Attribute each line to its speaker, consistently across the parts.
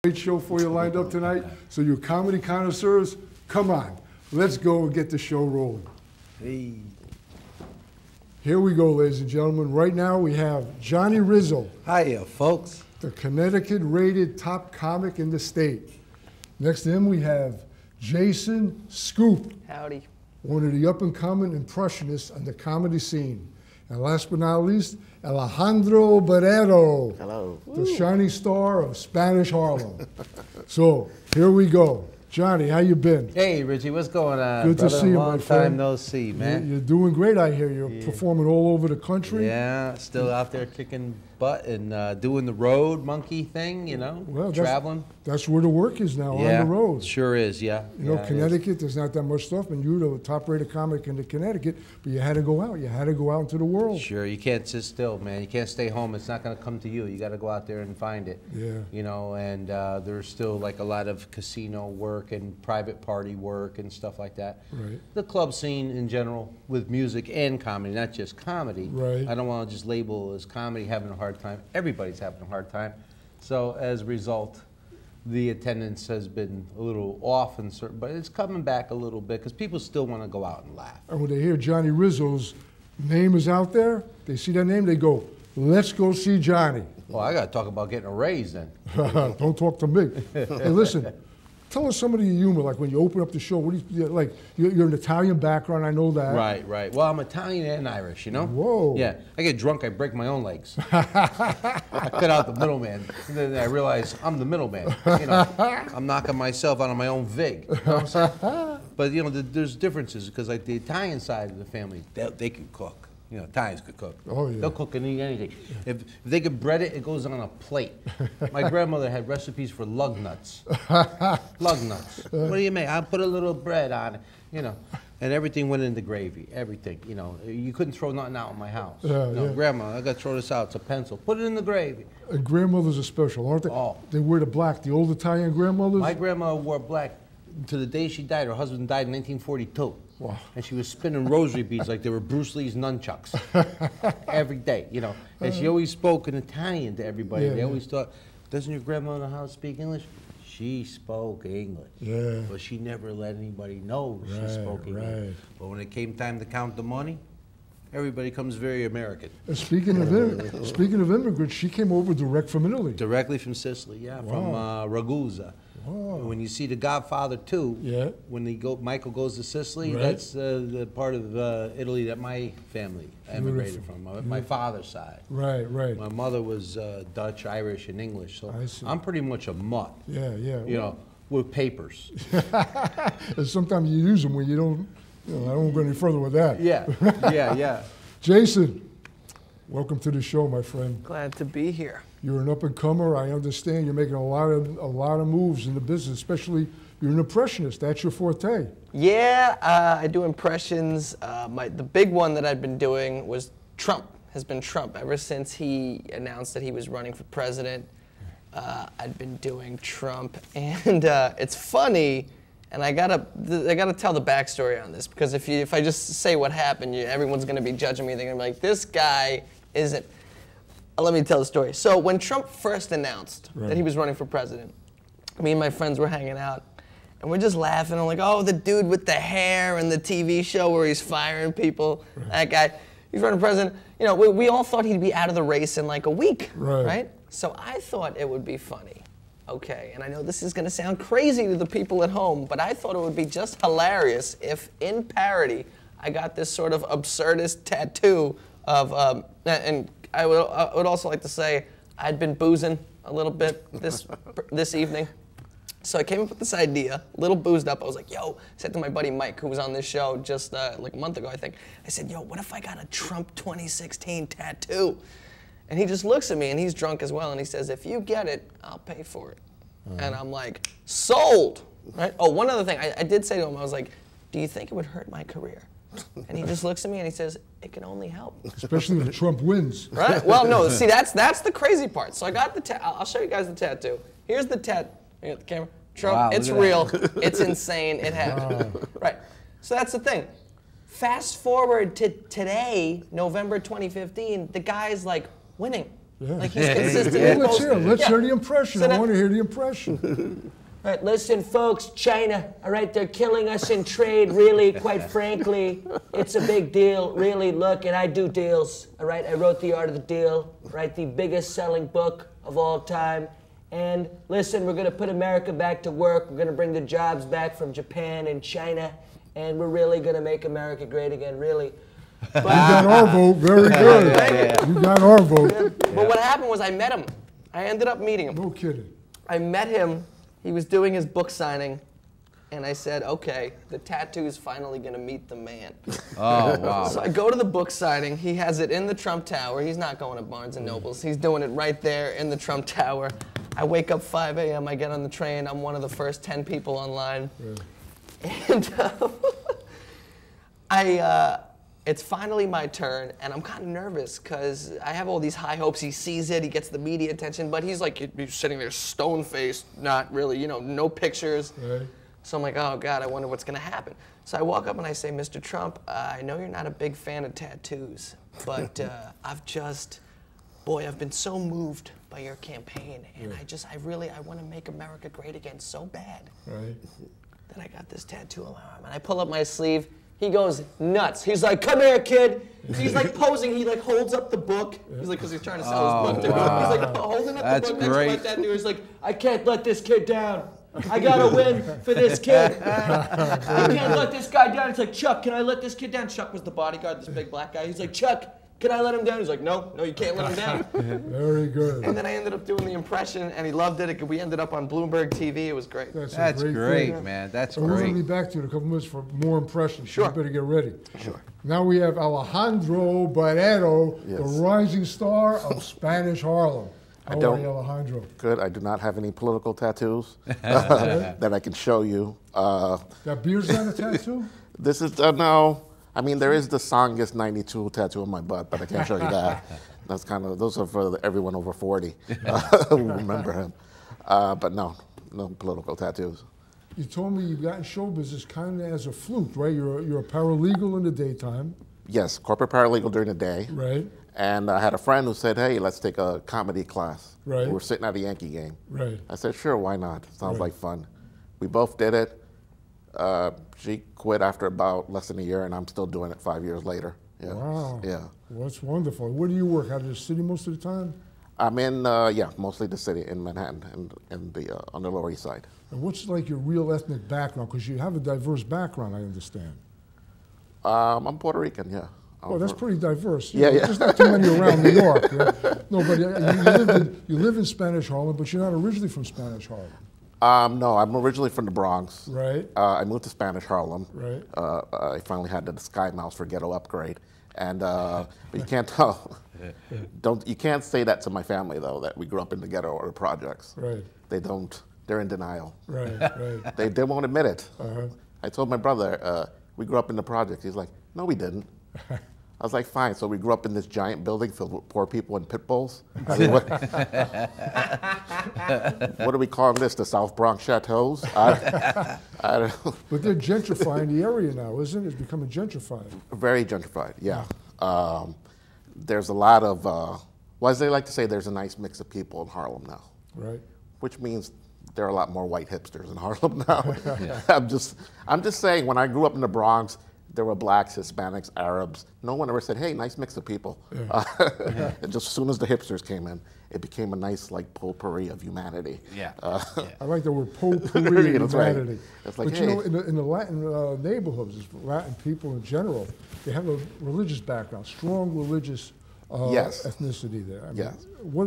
Speaker 1: Great show for you lined up tonight. So you comedy connoisseurs, come on. Let's go and get the show rolling.
Speaker 2: Hey.
Speaker 1: Here we go, ladies and gentlemen. Right now we have Johnny Rizzo.
Speaker 2: Hiya, folks.
Speaker 1: The Connecticut-rated top comic in the state. Next to him we have Jason Scoop.
Speaker 3: Howdy.
Speaker 1: One of the up-and-coming impressionists on the comedy scene. And last but not least, Alejandro Barrero.
Speaker 3: Hello.
Speaker 1: The shining star of Spanish Harlem. So, here we go. Johnny, how you been?
Speaker 2: Hey, Richie, what's going on?
Speaker 1: Good to
Speaker 2: brother?
Speaker 1: see you,
Speaker 2: Long
Speaker 1: my friend.
Speaker 2: time no see, man.
Speaker 1: You're doing great, I hear. You're performing all over the country.
Speaker 2: Yeah, still out there kicking butt and doing the road monkey thing, you know,
Speaker 1: Well,
Speaker 2: traveling.
Speaker 1: That's where the work is now,
Speaker 2: Yeah,
Speaker 1: on the road.
Speaker 2: sure is, yeah.
Speaker 1: You know,
Speaker 2: Yeah, it is.
Speaker 1: Connecticut, there's not that much stuff, and you're the top-rated comic in the Connecticut, but you had to go out. You had to go out into the world.
Speaker 2: Sure, you can't sit still, man. You can't stay home. It's not going to come to you. You got to go out there and find it.
Speaker 1: Yeah.
Speaker 2: You know, and there's still like a lot of casino work and private party work and stuff like that.
Speaker 1: Right.
Speaker 2: The club scene in general with music and comedy, not just comedy.
Speaker 1: Right.
Speaker 2: I don't want to just label as comedy having a hard time. Everybody's having a hard time. So as a result, the attendance has been a little off in certain, but it's coming back a little bit because people still want to go out and laugh.
Speaker 1: And when they hear Johnny Rizzo's name is out there, they see that name, they go, let's go see Johnny.
Speaker 2: Well, I got to talk about getting a raise then.
Speaker 1: Don't talk to me. Hey, listen, tell us some of the humor, like when you open up the show, what do you, like, you're an Italian background, I know that.
Speaker 2: Right, right. Well, I'm Italian and Irish, you know?
Speaker 1: Whoa.
Speaker 2: Yeah, I get drunk, I break my own legs. I cut out the middleman. And then I realize I'm the middleman. You know, I'm knocking myself out of my own vig. You know what I'm saying? But, you know, there's differences because, like, the Italian side of the family, they can cook. You know, Italians could cook.
Speaker 1: Oh, yeah.
Speaker 2: They'll cook and eat anything. If they could bread it, it goes on a plate. My grandmother had recipes for lug nuts. Lug nuts. What do you make? I put a little bread on it, you know, and everything went into gravy. Everything, you know. You couldn't throw nothing out in my house.
Speaker 1: Yeah,
Speaker 2: No,
Speaker 1: yeah.
Speaker 2: Grandma, I got to throw this out. It's a pencil. Put it in the gravy.
Speaker 1: And grandmothers are special, aren't they?
Speaker 2: Oh.
Speaker 1: They wear the black, the old Italian grandmothers.
Speaker 2: My grandma wore black to the day she died. Her husband died in 1942.
Speaker 1: Wow.
Speaker 2: And she was spinning rosary beads like they were Bruce Lee's nunchucks every day, you know. And she always spoke in Italian to everybody.
Speaker 1: Yeah,
Speaker 2: They
Speaker 1: yeah.
Speaker 2: always thought, doesn't your grandma know how to speak English? She spoke English.
Speaker 1: Yeah.
Speaker 2: But she never let anybody know she
Speaker 1: Right,
Speaker 2: spoke English.
Speaker 1: right.
Speaker 2: But when it came time to count the money, everybody comes very American.
Speaker 1: And speaking of immigrants, she came over direct from Italy.
Speaker 2: Directly from Sicily, yeah, from Ragusa.
Speaker 1: Wow.
Speaker 2: When you see The Godfather 2,
Speaker 1: Yeah.
Speaker 2: when Michael goes to Sicily,
Speaker 1: Right.
Speaker 2: that's the part of Italy that my family emigrated from, my father's side.
Speaker 1: Right, right.
Speaker 2: My mother was Dutch, Irish, and English, so
Speaker 1: I see.
Speaker 2: I'm pretty much a mutt,
Speaker 1: Yeah, yeah.
Speaker 2: you know, with papers.
Speaker 1: And sometimes you use them when you don't, I don't go any further with that.
Speaker 2: Yeah, yeah, yeah.
Speaker 1: Jason, welcome to the show, my friend.
Speaker 3: Glad to be here.
Speaker 1: You're an up-and-comer. I understand you're making a lot of moves in the business, especially you're an impressionist. That's your forte.
Speaker 3: Yeah, I do impressions. The big one that I've been doing was Trump. Has been Trump ever since he announced that he was running for president. I'd been doing Trump, and it's funny. And I gotta tell the backstory on this because if I just say what happened, everyone's gonna be judging me. They're gonna be like, this guy isn't. Let me tell the story. So when Trump first announced that he was running for president, me and my friends were hanging out, and we're just laughing. I'm like, oh, the dude with the hair and the TV show where he's firing people, that guy, he's running for president. You know, we all thought he'd be out of the race in like a week, right? So I thought it would be funny. Okay, and I know this is going to sound crazy to the people at home, but I thought it would be just hilarious if, in parody, I got this sort of absurdist tattoo of, and I would also like to say I'd been boozing a little bit this evening. So I came up with this idea, a little boozed up. I was like, yo, I said to my buddy Mike, who was on this show just like a month ago, I think. I said, yo, what if I got a Trump 2016 tattoo? And he just looks at me, and he's drunk as well, and he says, if you get it, I'll pay for it. And I'm like, sold, right? Oh, one other thing, I did say to him, I was like, do you think it would hurt my career? And he just looks at me and he says, it can only help.
Speaker 1: Especially if Trump wins.
Speaker 3: Right? Well, no, see, that's the crazy part. So I got the I'll show you guys the tattoo. Here's the you got the camera? Trump,
Speaker 2: Wow,
Speaker 3: it's real, it's insane, it happened. Wow. Right, so that's the thing. Fast forward to today, November 2015, the guy's like winning.
Speaker 1: Yeah.
Speaker 3: Like he's consistently
Speaker 1: Well, let's
Speaker 3: posting.
Speaker 1: hear. Let's hear the impression.
Speaker 3: So
Speaker 1: I
Speaker 3: that-
Speaker 1: want to hear the impression.
Speaker 3: All right, listen, folks, China, all right, they're killing us in trade, really, quite frankly. It's a big deal, really. Look, and I do deals, all right? I wrote The Art of the Deal, right? The biggest selling book of all time. And listen, we're going to put America back to work. We're going to bring the jobs back from Japan and China. And we're really going to make America great again, really. But,
Speaker 1: You got our vote. Very good. You got our vote.
Speaker 3: but what happened was I met him. I ended up meeting him.
Speaker 1: No kidding.
Speaker 3: I met him. He was doing his book signing, and I said, okay, the tattoo's finally gonna meet the man.
Speaker 2: Oh, wow.
Speaker 3: So I go to the book signing. He has it in the Trump Tower. He's not going to Barnes & Nobles. He's doing it right there in the Trump Tower. I wake up 5 a.m. I get on the train. I'm one of the first 10 people online. And it's finally my turn, and I'm kind of nervous because I have all these high hopes. He sees it, he gets the media attention, but he's like, he's sitting there stone-faced, not really, you know, no pictures.
Speaker 1: Right.
Speaker 3: So I'm like, oh God, I wonder what's gonna happen. So I walk up and I say, Mr. Trump, I know you're not a big fan of tattoos, but I've been so moved by your campaign, and I want to make America great again so bad
Speaker 1: Right.
Speaker 3: that I got this tattoo on my arm. And I pull up my sleeve. He goes nuts. He's like, come here, kid. He's like posing. He like holds up the book. He's like, because he's trying to sell his book to me. He's like holding up
Speaker 2: That's
Speaker 3: the book next
Speaker 2: great.
Speaker 3: to my tattoo. He's like, I can't let this kid down. I gotta win for this kid. I can't let this guy down. It's like, Chuck, can I let this kid down? Chuck was the bodyguard, this big black guy. He's like, Chuck, can I let him down? He's like, no, you can't let him down.
Speaker 1: Very good.
Speaker 3: And then I ended up doing the impression, and he loved it. We ended up on Bloomberg TV. It was great.
Speaker 1: That's
Speaker 2: That's great,
Speaker 1: thing.
Speaker 2: man. That's
Speaker 1: And we're going to
Speaker 2: great.
Speaker 1: be back to you in a couple minutes for more impressions.
Speaker 3: Sure.
Speaker 1: You better get ready.
Speaker 3: Sure.
Speaker 1: Now we have Alejandro Barrero,
Speaker 4: Yes.
Speaker 1: the rising star of Spanish Harlem. How are
Speaker 4: don't-
Speaker 1: you, Alejandro?
Speaker 4: Good. I do not have any political tattoos that I can show you.
Speaker 1: That beard's not a tattoo?
Speaker 4: This is no. I mean, there is the Songus 92 tattoo on my butt, but I can't show you that. That's kind of those are for everyone over 40 who remember him. But no political tattoos.
Speaker 1: You told me you got in show business kind of as a fluke, right? You're a paralegal in the daytime,
Speaker 4: Yes, corporate paralegal during the day.
Speaker 1: right?
Speaker 4: And I had a friend who said, "Hey, let's take a comedy class."
Speaker 1: Right.
Speaker 4: We were sitting at a Yankee game.
Speaker 1: Right.
Speaker 4: I said, "Sure, why not? Sounds
Speaker 1: Right.
Speaker 4: like fun." We both did it. She quit after about less than a year, and I'm still doing it 5 years later. Yeah.
Speaker 1: Wow.
Speaker 4: Yeah.
Speaker 1: Well, that's wonderful. Where do you work? Out of the city most of the time?
Speaker 4: I'm in, mostly the city in Manhattan and on the Lower East Side.
Speaker 1: And what's like your real ethnic background? Because you have a diverse background, I understand.
Speaker 4: I'm Puerto Rican, yeah.
Speaker 1: Oh, that's pretty diverse.
Speaker 4: Yeah, yeah.
Speaker 1: There's not too many around New York. Yeah? No, but you live in Spanish Harlem, but you're not originally from Spanish Harlem.
Speaker 4: No, I'm originally from the Bronx.
Speaker 1: Right.
Speaker 4: I moved to Spanish Harlem.
Speaker 1: Right.
Speaker 4: I finally had the Sky Mouse for ghetto upgrade, and but you can't tell. You can't say that to my family though, that we grew up in the ghetto or the projects.
Speaker 1: Right.
Speaker 4: They don't. They're in denial.
Speaker 1: Right, right.
Speaker 4: They won't admit it.
Speaker 1: Uh-huh.
Speaker 4: I told my brother we grew up in the projects. He's like, no, we didn't. I was like, fine. So we grew up in this giant building filled with poor people and pit bulls. I mean, what do we call this? The South Bronx Chateaus? I don't know.
Speaker 1: But they're gentrifying the area now, isn't it? It's becoming gentrified.
Speaker 4: Very gentrified, yeah. There's a lot of, well, as they like to say, there's a nice mix of people in Harlem now,
Speaker 1: Right.
Speaker 4: which means there are a lot more white hipsters in Harlem now. I'm just saying, when I grew up in the Bronx, there were blacks, Hispanics, Arabs. No one ever said, hey, nice mix of people. And just as soon as the hipsters came in, it became a nice like potpourri of humanity.
Speaker 2: Yeah.
Speaker 1: I like the word potpourri of
Speaker 4: That's right.
Speaker 1: humanity.
Speaker 4: It's like,
Speaker 1: but you
Speaker 4: hey.
Speaker 1: know, in the Latin neighborhoods, Latin people in general, they have a religious background, strong religious
Speaker 4: Yes.
Speaker 1: ethnicity there. I mean,
Speaker 4: Yes.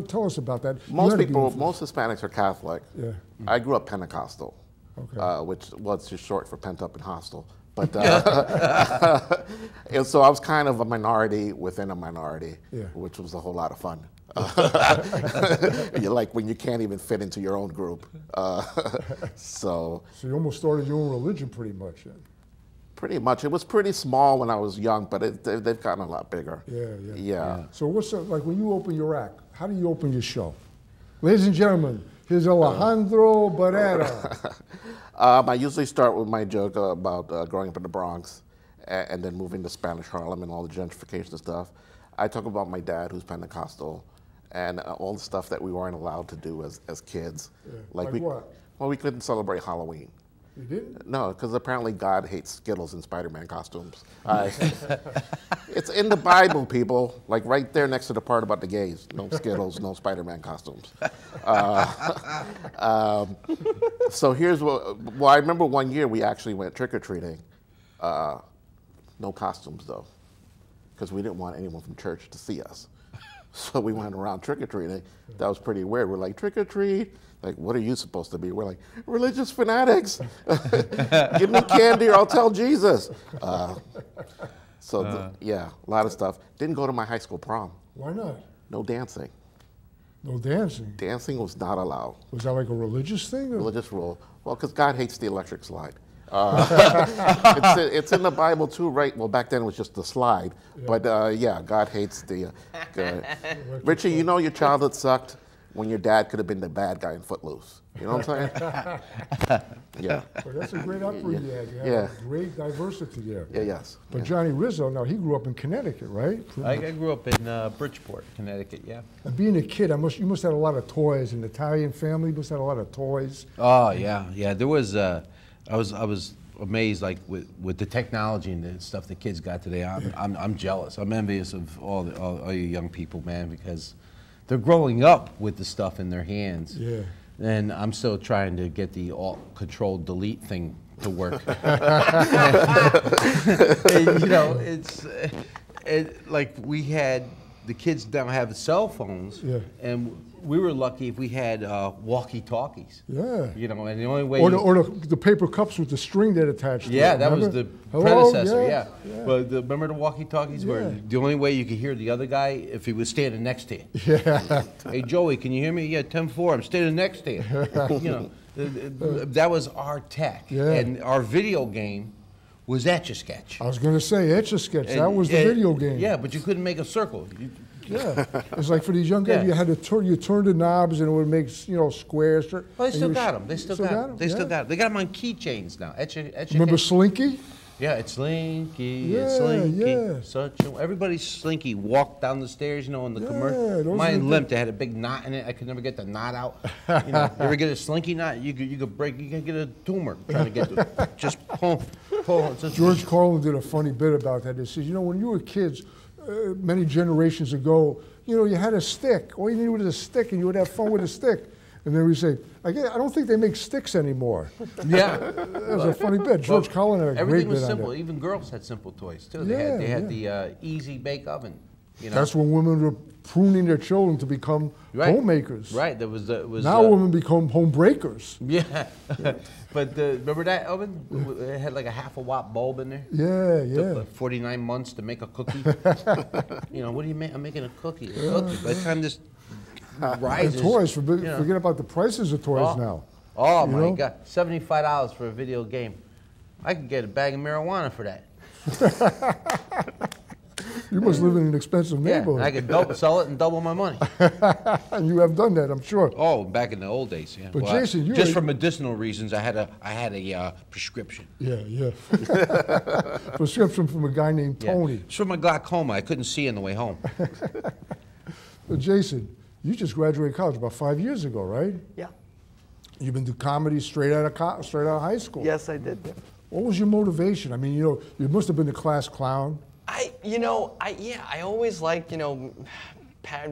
Speaker 1: Tell us about that. You
Speaker 4: Most
Speaker 1: had to be
Speaker 4: people,
Speaker 1: influenced.
Speaker 4: most Hispanics are Catholic.
Speaker 1: Yeah.
Speaker 4: I grew up Pentecostal,
Speaker 1: Okay.
Speaker 4: which was just short for pent up and hostile. But and so I was kind of a minority within a minority,
Speaker 1: Yeah.
Speaker 4: which was a whole lot of fun. You're like when you can't even fit into your own group. So
Speaker 1: So you almost started your own religion pretty much then.
Speaker 4: pretty much, it was pretty small when I was young, but they've gotten a lot bigger.
Speaker 1: Yeah.
Speaker 4: Yeah.
Speaker 1: So what's up, like when you open your act, how do you open your show? Ladies and gentlemen, here's Alejandro Barrera.
Speaker 4: I usually start with my joke about growing up in the Bronx and then moving to Spanish Harlem and all the gentrification stuff. I talk about my dad, who's Pentecostal, and all the stuff that we weren't allowed to do as kids.
Speaker 1: Yeah. Like what?
Speaker 4: Well, we couldn't celebrate Halloween.
Speaker 1: You didn't?
Speaker 4: No, because apparently God hates Skittles in Spider-Man costumes. It's in the Bible, people. Like right there next to the part about the gays. No Skittles, no Spider-Man costumes. So here's what. Well, I remember one year we actually went trick-or-treating. No costumes though, because we didn't want anyone from church to see us. So we went around trick-or-treating. That was pretty weird. We're like, trick-or-treat. Like, what are you supposed to be? We're like, religious fanatics. Give me candy or I'll tell Jesus. Yeah, a lot of stuff. Didn't go to my high school prom.
Speaker 1: Why not?
Speaker 4: No dancing.
Speaker 1: No dancing?
Speaker 4: Dancing was not allowed.
Speaker 1: Was that like a religious thing? Or?
Speaker 4: Religious rule. Well, because God hates the electric slide. It's in the Bible too, right? Well, back then it was just the slide. Yeah. But yeah, God hates the... Richie, you know your childhood sucked when your dad could have been the bad guy in Footloose. You know what I'm saying? Yeah.
Speaker 1: Well, that's a great upbringing you had. You had a great diversity there.
Speaker 4: Yeah, yes.
Speaker 1: But Johnny Rizzo, now he grew up in Connecticut, right?
Speaker 2: I grew up in Bridgeport, Connecticut, yeah.
Speaker 1: And being a kid, you must have had a lot of toys. An Italian family must have had a lot of toys.
Speaker 2: Oh, yeah, yeah. There was, I was amazed, like, with the technology and the stuff the kids got today. I'm jealous. I'm envious of all you young people, man, because they're growing up with the stuff in their hands. Yeah. And I'm still trying to get the Alt-Control-Delete thing to work. And, you know, like we had, the kids now have cell phones, and we were lucky if we had walkie-talkies. Yeah. You know, and the only way...
Speaker 1: Or the paper cups with the string that attached to it.
Speaker 2: Yeah, that was the predecessor, yeah. But remember the walkie-talkies where the only way you could hear the other guy if he was standing next to you? Yeah. Hey, Joey, can you hear me? Yeah, 10-4, I'm standing next to you. You know, that was our tech. Yeah. And our video game was Etch-a-Sketch.
Speaker 1: I was going to say Etch-a-Sketch. That was the video game.
Speaker 2: Yeah, but you couldn't make a circle.
Speaker 1: Yeah, it's like for these young guys, you had to turn the knobs and it would make squares.
Speaker 2: Well, they still got them. They still got them. They still got them. They got them on keychains now.
Speaker 1: Remember Slinky?
Speaker 2: Yeah, it's Slinky. It's Slinky. Yeah. Everybody's Slinky walked down the stairs, you know, in the commercial. Mine limped. It had a big knot in it. I could never get the knot out. You know, you ever get a Slinky knot? You could break. You can get a tumor trying to get to just pull.
Speaker 1: George Carlin did a funny bit about that. He says, you know, when you were kids. Many generations ago, you know, you had a stick. All you needed was a stick, and you would have fun with a stick. And then we say, I don't think they make sticks anymore.
Speaker 2: Yeah.
Speaker 1: That was a funny bit. George Carlin had a great bit on that.
Speaker 2: Everything was simple. Even girls had simple toys, too. They had the easy bake oven. You know?
Speaker 1: That's when women were pruning their children to become homemakers.
Speaker 2: Right.
Speaker 1: Now women become home breakers.
Speaker 2: Yeah. But remember that oven? It had like a half-a-watt bulb in there.
Speaker 1: Yeah, yeah.
Speaker 2: Took like 49 months to make a cookie. You know, what do you make? I'm making a cookie. By the time this rises.
Speaker 1: And toys. Forget about the prices of toys now.
Speaker 2: Oh, my God. $75 for a video game. I could get a bag of marijuana for that.
Speaker 1: You must live in an expensive neighborhood.
Speaker 2: Yeah, I could sell it and double my money.
Speaker 1: And you have done that, I'm sure.
Speaker 2: Oh, back in the old days, yeah.
Speaker 1: But Jason,
Speaker 2: just for medicinal reasons, I had a prescription.
Speaker 1: Yeah. Prescription from a guy named Tony.
Speaker 2: It's for my glaucoma. I couldn't see on the way home.
Speaker 1: But Jason, you just graduated college about 5 years ago, right?
Speaker 3: Yeah.
Speaker 1: You've been doing comedy straight out of high school.
Speaker 3: Yes, I did.
Speaker 1: What was your motivation? I mean, you know, you must have been the class clown.
Speaker 3: I always liked, you know,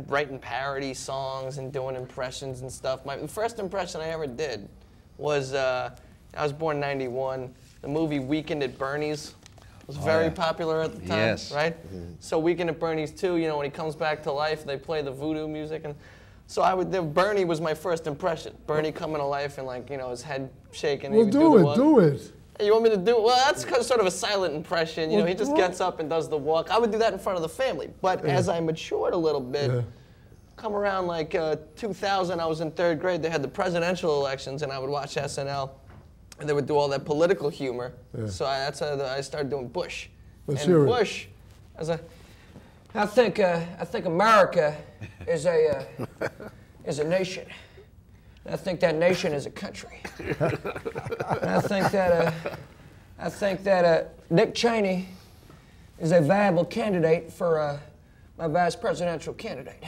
Speaker 3: writing parody songs and doing impressions and stuff. The first impression I ever did was, I was born in '91. The movie Weekend at Bernie's was very popular at the time, right? Mm-hmm. So Weekend at Bernie's 2, you know, when he comes back to life, they play the voodoo music. And so Bernie was my first impression. Bernie coming to life and, like, you know, his head shaking.
Speaker 1: Well, do it.
Speaker 3: You want me to do it? Well, that's sort of a silent impression. You know, he just gets up and does the walk. I would do that in front of the family. But as I matured a little bit, come around like 2000, I was in 3rd grade. They had the presidential elections, and I would watch SNL, and they would do all that political humor. Yeah. So that's how I started doing Bush.
Speaker 1: Let's hear it.
Speaker 3: Bush, I think America is a nation. I think that nation is a country. And I think that Dick Cheney is a viable candidate for my vice presidential candidate.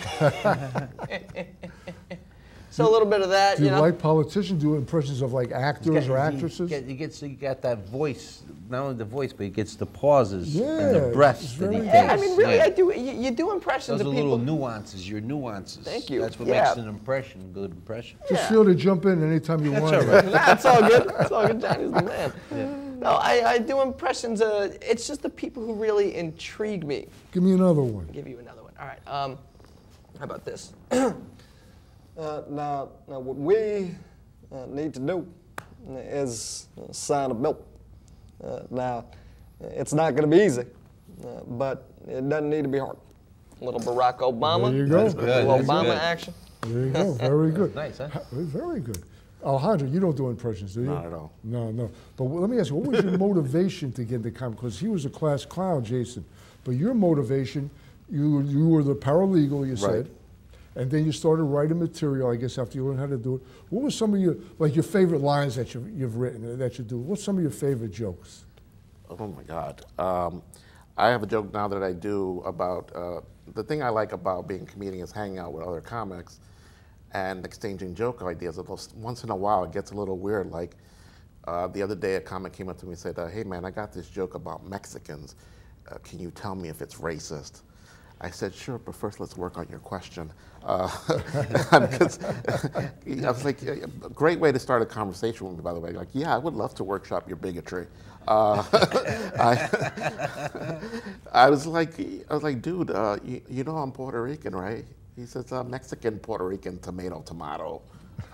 Speaker 3: So a little bit of that,
Speaker 1: Do you
Speaker 3: know.
Speaker 1: like politicians do impressions of like actors or actresses?
Speaker 2: He got that voice, not only the voice, but he gets the pauses and
Speaker 1: Yeah,
Speaker 2: the breaths
Speaker 1: it's
Speaker 2: that he
Speaker 1: very
Speaker 2: takes.
Speaker 3: Yeah, I mean, really,
Speaker 2: Yeah.
Speaker 3: I do. You do impressions
Speaker 2: Those are
Speaker 3: of people.
Speaker 2: little nuances, your nuances.
Speaker 3: Thank you.
Speaker 2: That's what
Speaker 3: Yeah.
Speaker 2: makes an impression, a good impression.
Speaker 1: Just
Speaker 3: Yeah.
Speaker 1: feel to jump in anytime you want.
Speaker 2: all right.
Speaker 3: Nah, it's all good. It's all good. Johnny's the man. No, I do impressions. It's just the people who really intrigue me.
Speaker 1: Give me another one.
Speaker 3: I'll give you another one. All right. How about this?
Speaker 5: Now, what we need to do is sign a bill. Now, it's not going to be easy, but it doesn't need to be hard.
Speaker 3: A little Barack Obama.
Speaker 1: There you go.
Speaker 2: That's
Speaker 3: A
Speaker 2: good.
Speaker 3: little
Speaker 2: That's
Speaker 3: Obama
Speaker 2: good.
Speaker 3: action.
Speaker 1: There you go. Very good.
Speaker 2: Nice, huh?
Speaker 1: Very good. Alejandro, you don't do impressions, do you?
Speaker 4: Not at all.
Speaker 1: No. But let me ask you, what was your motivation to get into comedy? Because he was a class clown, Jason. But your motivation, you were the paralegal, you said.
Speaker 4: Right.
Speaker 1: And then you started writing material, I guess, after you learned how to do it. What was some of your favorite lines that you've written, that you do? What's some of your favorite jokes?
Speaker 4: Oh my God. I have a joke now that I do about, the thing I like about being a comedian is hanging out with other comics and exchanging joke ideas. Once in a while it gets a little weird. Like the other day a comic came up to me and said, hey man, I got this joke about Mexicans. Can you tell me if it's racist? I said, sure, but first let's work on your question. Because I was like, a great way to start a conversation with me, by the way. Like, yeah, I would love to workshop your bigotry. I was like, dude, you know I'm Puerto Rican, right? He says, Mexican, Puerto Rican, tomato.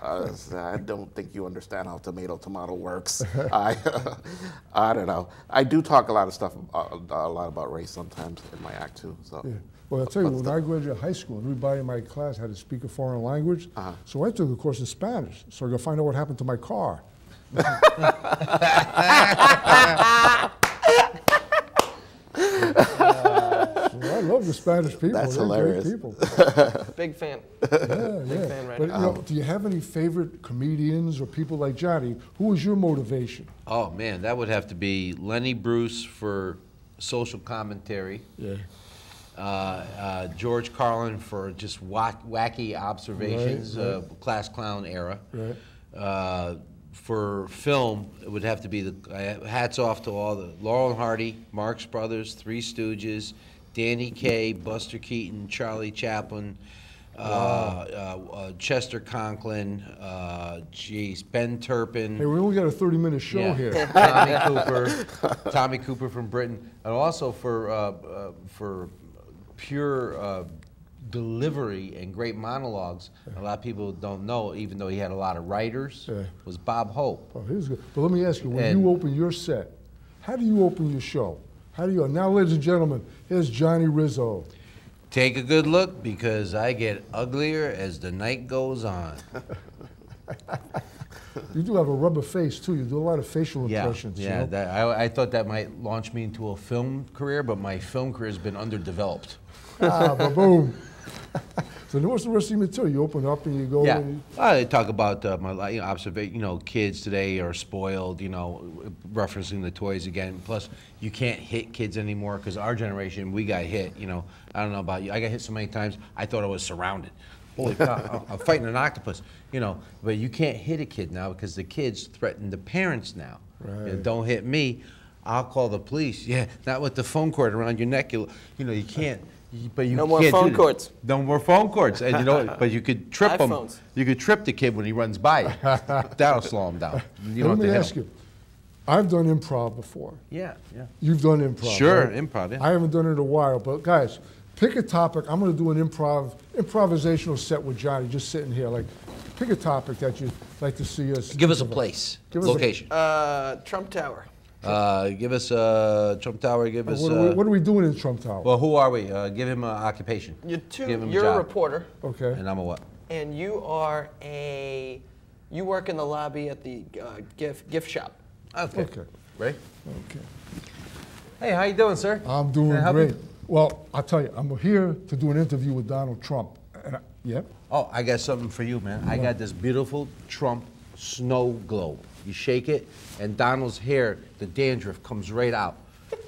Speaker 4: I don't think you understand how tomato works. I don't know. I do talk a lot about race sometimes in my act too. So.
Speaker 1: Yeah. Well, I'll tell you, when I graduated high school, everybody in my class had to speak a foreign language. So I took a course in Spanish, so I could find out what happened to my car. I love the Spanish people.
Speaker 4: That's
Speaker 1: They're
Speaker 4: hilarious.
Speaker 1: great people.
Speaker 3: Big fan.
Speaker 1: Yeah.
Speaker 3: fan right
Speaker 1: But
Speaker 3: now.
Speaker 1: you know, do you have any favorite comedians or people like Johnny? Who was your motivation?
Speaker 2: Oh man, that would have to be Lenny Bruce for social commentary.
Speaker 1: Yeah.
Speaker 2: George Carlin for just wacky observations,
Speaker 1: Right.
Speaker 2: class clown era.
Speaker 1: Right.
Speaker 2: For film, it would have to be hats off to all the Laurel and Hardy, Marx Brothers, Three Stooges, Danny Kaye, Buster Keaton, Charlie Chaplin, Chester Conklin, Ben Turpin.
Speaker 1: Hey, we only got a 30-minute show here.
Speaker 2: Tommy Cooper from Britain, and also for pure delivery and great monologues. A lot of people don't know, even though he had a lot of writers, was Bob Hope.
Speaker 1: Oh, he was good. But let me ask you, when
Speaker 2: And-
Speaker 1: you open your set, how do you open your show? How do you? Now, ladies and gentlemen, here's Johnny Rizzo.
Speaker 2: Take a good look, because I get uglier as the night goes on.
Speaker 1: You do have a rubber face too. You do a lot of facial impressions.
Speaker 2: Yeah.
Speaker 1: You know?
Speaker 2: I thought that might launch me into a film career, but my film career has been underdeveloped.
Speaker 1: Boom. So what's the rest of your material? You open up and you go.
Speaker 2: Yeah,
Speaker 1: And
Speaker 2: I talk about my observation. You know, kids today are spoiled. You know, referencing the toys again. Plus, you can't hit kids anymore because our generation, we got hit. You know, I don't know about you. I got hit so many times. I thought I was surrounded. Holy cow! I'm fighting an octopus. You know, but you can't hit a kid now because the kids threaten the parents now.
Speaker 1: Right.
Speaker 2: You know, don't hit me. I'll call the police. Yeah, not with the phone cord around your neck. You know, you can't. But you
Speaker 3: No more
Speaker 2: can't
Speaker 3: phone
Speaker 2: do that.
Speaker 3: cords.
Speaker 2: No more phone cords. And you know, but you could trip him.
Speaker 3: iPhones.
Speaker 2: You could trip the kid when he runs by you. That'll slow him down. You don't
Speaker 1: let me
Speaker 2: have to
Speaker 1: ask
Speaker 2: hit him.
Speaker 1: you. I've done improv before.
Speaker 2: Yeah, yeah.
Speaker 1: You've done improv.
Speaker 2: Sure,
Speaker 1: right?
Speaker 2: improv, yeah.
Speaker 1: I haven't done it in a while, but guys, pick a topic. I'm going to do an improvisational set with Johnny, just sitting here. Like, pick a topic that you'd like to see us.
Speaker 2: Give us a place,
Speaker 1: Give us a-
Speaker 2: location.
Speaker 3: Trump Tower.
Speaker 2: Give us Trump Tower. Give us.
Speaker 1: What are we doing in Trump Tower?
Speaker 2: Well, who are we? Give him an occupation. Give him
Speaker 3: You're
Speaker 2: a
Speaker 3: a
Speaker 2: job.
Speaker 3: reporter,
Speaker 1: Okay.
Speaker 2: And I'm a what?
Speaker 3: and you work in the lobby at the gift shop.
Speaker 2: Okay.
Speaker 1: Okay.
Speaker 2: Ready?
Speaker 1: Okay.
Speaker 2: Hey, how you doing, sir?
Speaker 1: I'm doing
Speaker 2: Can I help
Speaker 1: great.
Speaker 2: you?
Speaker 1: Well, I'll tell you, I'm here to do an interview with Donald Trump. Yep.
Speaker 2: Oh, I got something for you, man. I got this beautiful Trump snow globe. You shake it, and Donald's hair, the dandruff comes right out,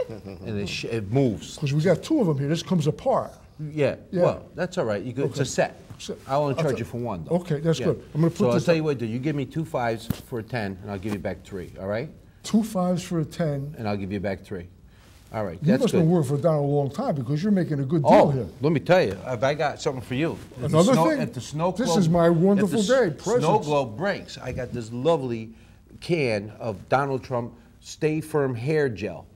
Speaker 2: and it moves.
Speaker 1: Because we got two of them here. This comes apart.
Speaker 2: Yeah.
Speaker 1: Yeah.
Speaker 2: Well, that's all right. You could, It's a set. I only charge you for one, though.
Speaker 1: Okay, that's good. I'm gonna put
Speaker 2: So I'll
Speaker 1: this
Speaker 2: tell
Speaker 1: up.
Speaker 2: you what, dude. You give me 2 5s for a 10, and I'll give you back 3. All right?
Speaker 1: 2 5s for a 10.
Speaker 2: And I'll give you back 3. All right.
Speaker 1: You
Speaker 2: That's
Speaker 1: must
Speaker 2: good.
Speaker 1: have been working for Donald a long time because you're making a good deal
Speaker 2: Oh,
Speaker 1: here.
Speaker 2: let me tell you, I got something for you. If the
Speaker 1: Another
Speaker 2: snow-
Speaker 1: thing?
Speaker 2: If the snow
Speaker 1: This
Speaker 2: globe-
Speaker 1: is my
Speaker 2: if the
Speaker 1: wonderful day,
Speaker 2: Snow
Speaker 1: presents.
Speaker 2: globe breaks. I got this lovely can of Donald Trump Stay Firm hair gel.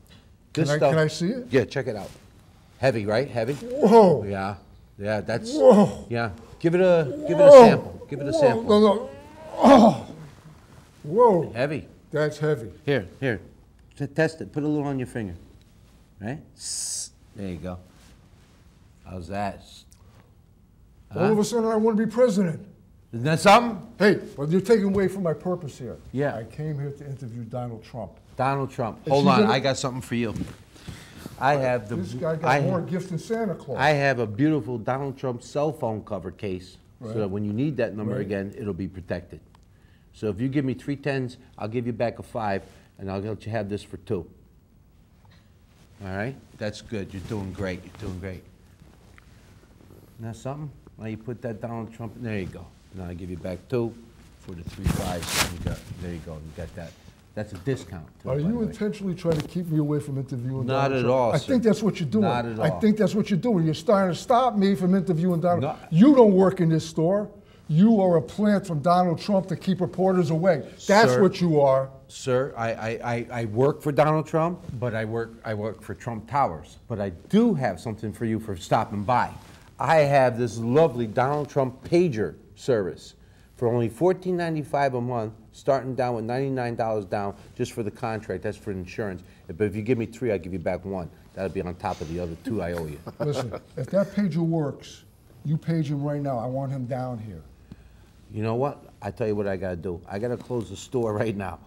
Speaker 2: This
Speaker 1: Can I see it?
Speaker 2: Yeah, check it out. Heavy, right? Heavy.
Speaker 1: Whoa.
Speaker 2: Yeah, yeah. That's.
Speaker 1: Whoa.
Speaker 2: Yeah. Give it a
Speaker 1: Whoa.
Speaker 2: sample. Give it a
Speaker 1: Whoa.
Speaker 2: sample.
Speaker 1: No, no. Oh. Whoa.
Speaker 2: Heavy.
Speaker 1: That's heavy.
Speaker 2: Here. Test it. Put a little on your finger. Right? There you go. How's that?
Speaker 1: All of a sudden, I want to be president.
Speaker 2: Isn't that something?
Speaker 1: Hey, but you're taking away from my purpose here.
Speaker 2: Yeah.
Speaker 1: I came here to interview Donald Trump.
Speaker 2: Donald Trump.
Speaker 1: Is
Speaker 2: Hold
Speaker 1: he
Speaker 2: on,
Speaker 1: gonna-
Speaker 2: I got something for you. I have the.
Speaker 1: This guy got more gifts than Santa Claus.
Speaker 2: I have a beautiful Donald Trump cell phone cover case, so
Speaker 1: Right.
Speaker 2: that when you need that number
Speaker 1: Right.
Speaker 2: again, it'll be protected. So if you give me 3 10s, I'll give you back a 5, and I'll let you have this for 2. All right, that's good. You're doing great. You're doing great. Isn't that something? Now you put that Donald Trump. There you go. Now I give you back 2 for the 3 5s. There you go. You got that. That's a discount. Too,
Speaker 1: Are
Speaker 2: by
Speaker 1: you
Speaker 2: the way.
Speaker 1: intentionally trying to keep me away from interviewing
Speaker 2: Not
Speaker 1: Donald
Speaker 2: at
Speaker 1: Trump?
Speaker 2: all,
Speaker 1: I
Speaker 2: sir.
Speaker 1: think that's what you're doing.
Speaker 2: Not at
Speaker 1: I
Speaker 2: all.
Speaker 1: think that's what you're doing. You're starting to stop me from interviewing Donald.
Speaker 2: No.
Speaker 1: You don't work in this store. You are a plant from Donald Trump to keep reporters away. That's
Speaker 2: Sir.
Speaker 1: what you are.
Speaker 2: Sir, I work for Donald Trump, but I work for Trump Towers. But I do have something for you for stopping by. I have this lovely Donald Trump pager service for only $14.95 a month, starting down with $99 down just for the contract. That's for insurance. But if you give me 3, I'll give you back 1. That'll be on top of the other 2 I owe you.
Speaker 1: Listen, if that pager works, you page him right now. I want him down here.
Speaker 2: You know what? I tell you what I gotta do. I gotta close the store right now.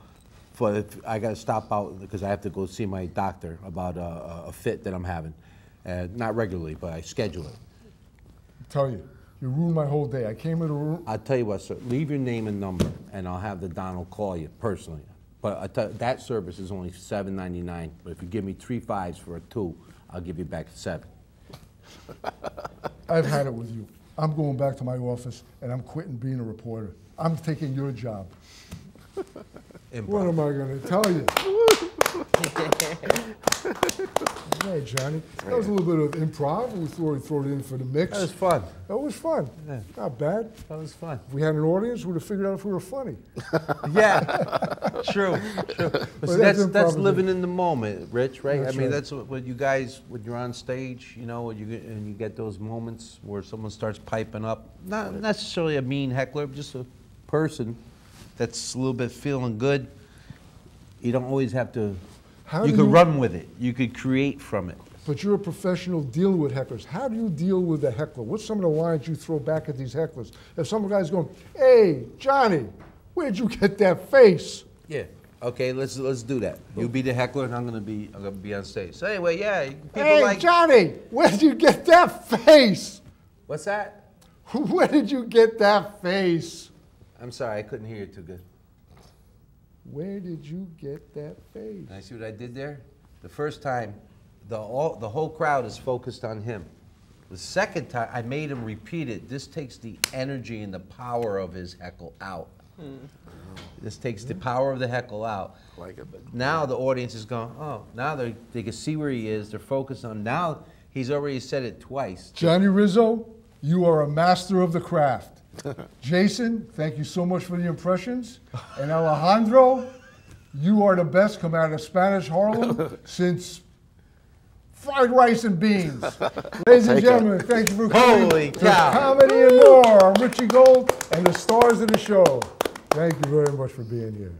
Speaker 2: I gotta stop out because I have to go see my doctor about a fit that I'm having. Not regularly, but I schedule it.
Speaker 1: I tell you, you ruined my whole day. I came in the room.
Speaker 2: I'll tell you what, sir. Leave your name and number, and I'll have the Donald call you personally. But I tell you, that service is only $7.99. But if you give me 3 5s for a 2, I'll give you back 7.
Speaker 1: I've had it with you. I'm going back to my office, and I'm quitting being a reporter. I'm taking your job. What am I going to tell you? Hey, Johnny. That was a little bit of improv. We throw it in for the mix.
Speaker 2: That was fun.
Speaker 1: That was fun.
Speaker 2: Yeah.
Speaker 1: Not bad.
Speaker 2: That was fun.
Speaker 1: If we had an audience, we'd have figured out if we were funny.
Speaker 2: Yeah, true. But see,
Speaker 1: that's
Speaker 2: that's
Speaker 1: improvisation.
Speaker 2: living in the moment, Rich. Right?
Speaker 1: That's
Speaker 2: I mean,
Speaker 1: right.
Speaker 2: that's what you guys when you're on stage, you know, and you get those moments where someone starts piping up. Not necessarily a mean heckler, just a person that's a little bit feeling good. You don't always have to.
Speaker 1: How
Speaker 2: You
Speaker 1: do
Speaker 2: could
Speaker 1: you-
Speaker 2: run with it. You could create from it.
Speaker 1: But you're a professional dealing with hecklers. How do you deal with a heckler? What's some of the lines you throw back at these hecklers? If some guy's going, "Hey, Johnny, where'd you get that face?"
Speaker 2: Yeah. Okay. Let's do that. You be the heckler, and I'm gonna be on stage. So anyway, yeah. People
Speaker 1: Hey,
Speaker 2: like.
Speaker 1: Johnny, where'd you get that face?
Speaker 2: What's that?
Speaker 1: Where did you get that face?
Speaker 2: I'm sorry, I couldn't hear you too good.
Speaker 1: Where did you get that face?
Speaker 2: I see what I did there? The first time, the whole crowd is focused on him. The second time, I made him repeat it. This takes the energy and the power of his heckle out. This takes the power of the heckle out.
Speaker 4: Like it.
Speaker 2: But now the audience is going, oh, now they can see where he is. They're focused on, now he's already said it twice.
Speaker 1: Johnny Rizzo, you are a master of the craft. Jason, thank you so much for the impressions. And Alejandro, you are the best come out of Spanish Harlem since fried rice and beans. Ladies and gentlemen, thank you for coming
Speaker 2: Holy
Speaker 1: to
Speaker 2: cow.
Speaker 1: Comedy and More. I'm Richie Gold and the stars of the show. Thank you very much for being here.